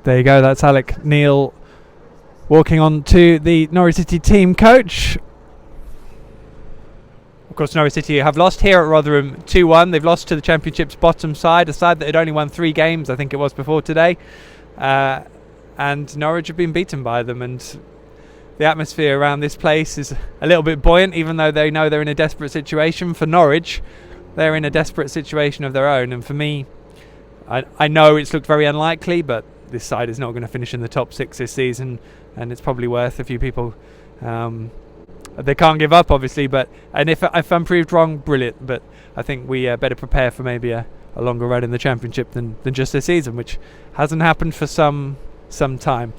There you go, that's Alec Neil walking on to the Norwich City team coach. Of course, Norwich City have lost here at Rotherham 2-1. They've lost to the Championship's bottom side, a side that had only won 3 games, I think it was, before today. And Norwich have been beaten by them, and the atmosphere around this place is a little bit buoyant, even though they know they're in a desperate situation. For Norwich, they're in a desperate situation of their own, and for me, I know it's looked very unlikely, but this side is not going to finish in the top 6 this season, and it's probably worth a few people. They can't give up, obviously, and if I'm proved wrong, brilliant. But I think we better prepare for maybe a longer run in the Championship than just this season, which hasn't happened for some time.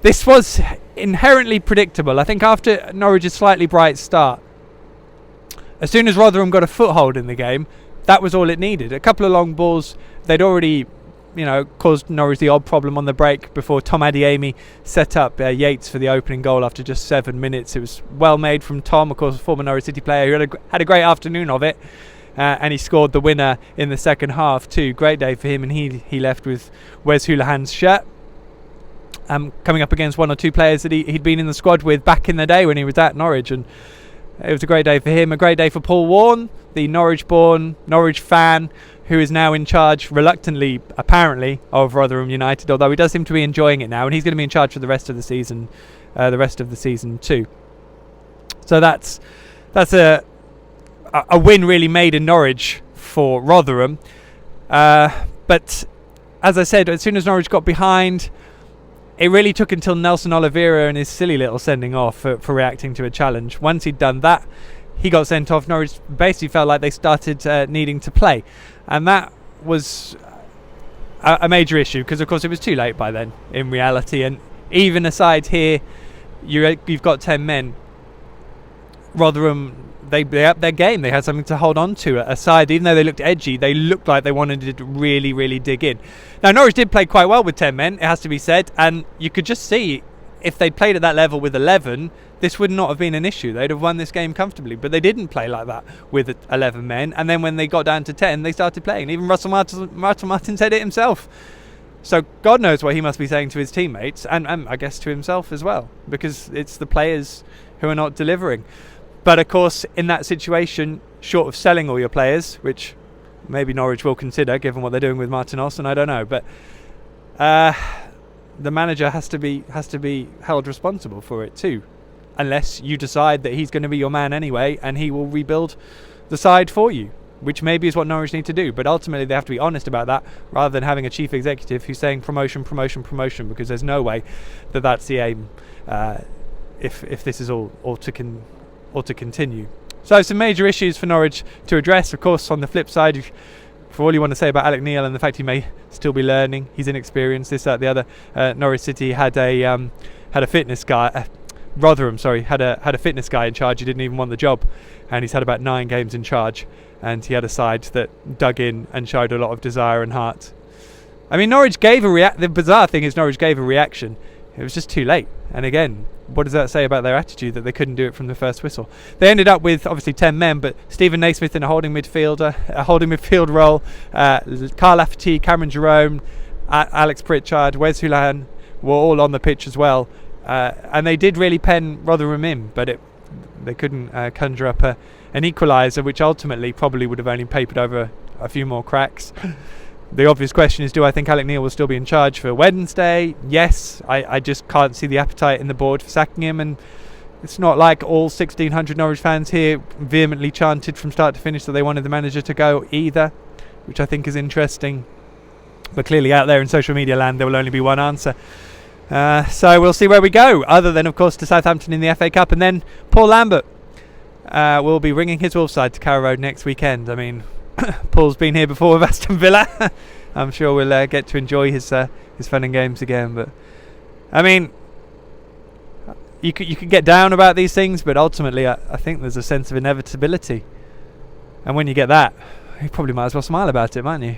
This was inherently predictable. I think after Norwich's slightly bright start, as soon as Rotherham got a foothold in the game, that was all it needed. A couple of long balls, they'd already caused Norwich the odd problem on the break before Tom Adeyemi set up Yates for the opening goal after just 7 minutes. It was well made from Tom, of course, a former Norwich City player who had a great afternoon of it, and he scored the winner in the second half too. Great day for him, and he left with Wes Hoolahan's shirt, coming up against one or two players that he'd been in the squad with back in the day when he was at Norwich, and it was a great day for him, a great day for Paul Warne, the Norwich-born, Norwich fan, who is now in charge, reluctantly, apparently, of Rotherham United, although he does seem to be enjoying it now, and he's going to be in charge for the rest of the season too. So that's a win really made in Norwich for Rotherham. But as I said, as soon as Norwich got behind, it really took until Nelson Oliveira and his silly little sending off for reacting to a challenge. Once he'd done that, he got sent off. Norwich basically felt like they started needing to play. And that was a major issue, because of course it was too late by then in reality. And even aside here, you've got 10 men. Rotherham, they upped their game. They had something to hold on to. Aside, even though they looked edgy, they looked like they wanted to really, really dig in. Now, Norwich did play quite well with 10 men, it has to be said, and you could just see if they'd played at that level with 11, this would not have been an issue. They'd have won this game comfortably, but they didn't play like that with 11 men. And then when they got down to 10, they started playing. Even Russell Martin said it himself. So God knows what he must be saying to his teammates, and I guess to himself as well, because it's the players who are not delivering. But of course, in that situation, short of selling all your players, which maybe Norwich will consider given what they're doing with Martin Olsen, I don't know, but the manager has to be held responsible for it too, unless you decide that he's going to be your man anyway and he will rebuild the side for you, which maybe is what Norwich need to do. But ultimately they have to be honest about that, rather than having a chief executive who's saying promotion, because there's no way that that's the aim if this is all to continue. So some major issues for Norwich to address. Of course, on the flip side, for all you want to say about Alec Neil and the fact he may still be learning, he's inexperienced, this, that, the other. Norwich City had a fitness guy. Rotherham, had a fitness guy in charge who didn't even want the job, and he's had about 9 games in charge, and he had a side that dug in and showed a lot of desire and heart. I mean, Norwich gave the bizarre thing is Norwich gave a reaction. It was just too late. And again, what does that say about their attitude that they couldn't do it from the first whistle? They ended up with obviously 10 men, but Stephen Naismith in a holding midfield role, Carl Lafferty, Cameron Jerome, Alex Pritchard, Wes Hoolahan were all on the pitch as well. And they did really pen Rotherham in, but they couldn't conjure up an equaliser, which ultimately probably would have only papered over a few more cracks. The obvious question is, do I think Alec Neil will still be in charge for Wednesday? Yes. I just can't see the appetite in the board for sacking him, and it's not like all 1,600 Norwich fans here vehemently chanted from start to finish that they wanted the manager to go either, which I think is interesting. But clearly out there in social media land there will only be one answer. So we'll see where we go, other than of course to Southampton in the FA Cup, and then Paul Lambert will be ringing his Wolves side to Carrow Road next weekend. I mean, Paul's been here before with Aston Villa. I'm sure we'll get to enjoy his fun and games again. But I mean, you could get down about these things, but ultimately I think there's a sense of inevitability, and when you get that, you probably might as well smile about it, mightn't you?